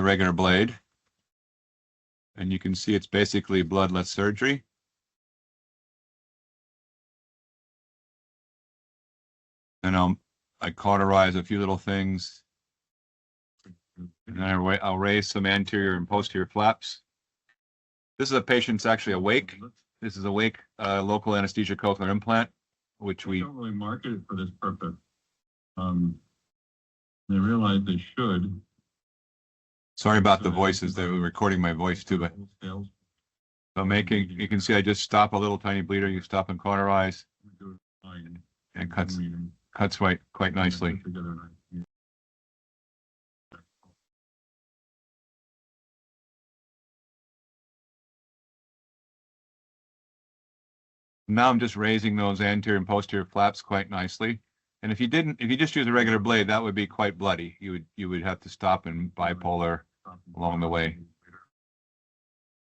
regular blade. And you can see it's basically bloodless surgery. And I cauterize a few little things. And I'll raise some anterior and posterior flaps. This is a patient's actually awake. This is awake local anesthesia cochlear implant, which we don't really market it for this purpose. They realize they should. Sorry about the voices. They were recording my voice too, but so you can see I just stop a little tiny bleeder. You stop and cauterize, and cuts quite nicely. Now I'm just raising those anterior and posterior flaps quite nicely. And if you just use a regular blade, that would be quite bloody. You would have to stop and bipolar along the way.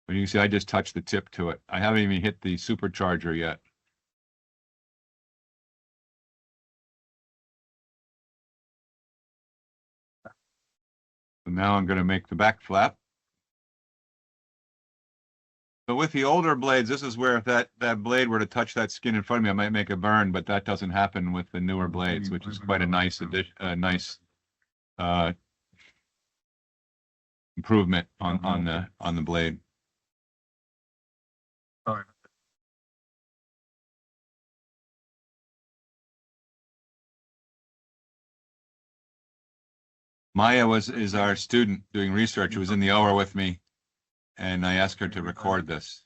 But you can see I just touched the tip to it. I haven't even hit the supercharger yet. So now I'm going to make the back flap. So with the older blades, this is where if that blade were to touch that skin in front of me, I might make a burn, but that doesn't happen with the newer blades, which is quite a nice addition, improvement on the blade. Sorry. Maya is our student doing research who was in the OR with me, and I asked her to record this.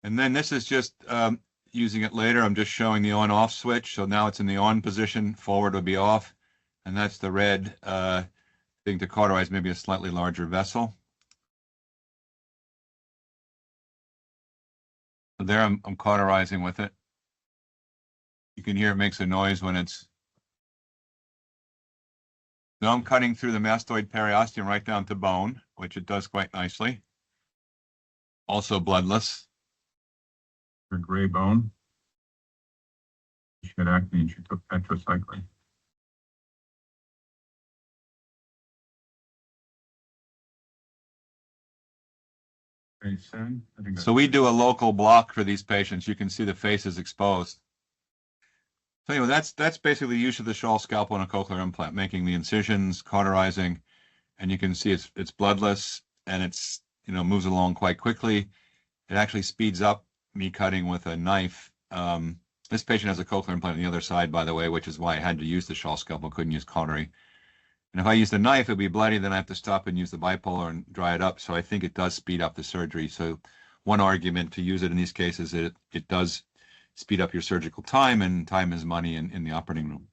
And then this is just using it later. I'm just showing the on-off switch. So now it's in the on position. Forward would be off. And that's the red thing to cauterize maybe a slightly larger vessel. So there I'm cauterizing with it. You can hear it makes a noise when it's. Now I'm cutting through the mastoid periosteum right down to bone, which it does quite nicely. Also bloodless. Her gray bone. She had acne and she took tetracycline. So we do a local block for these patients. You can see the face is exposed. So anyway, that's basically the use of the Schall scalpel and a cochlear implant, making the incisions, cauterizing, and you can see it's bloodless and it's moves along quite quickly. It actually speeds up me cutting with a knife. This patient has a cochlear implant on the other side, by the way, which is why I had to use the Schall scalpel, couldn't use cautery. And if I use the knife, it'd be bloody, then I have to stop and use the bipolar and dry it up. So I think it does speed up the surgery. So one argument to use it in these cases is it does speed up your surgical time, and time is money in the operating room.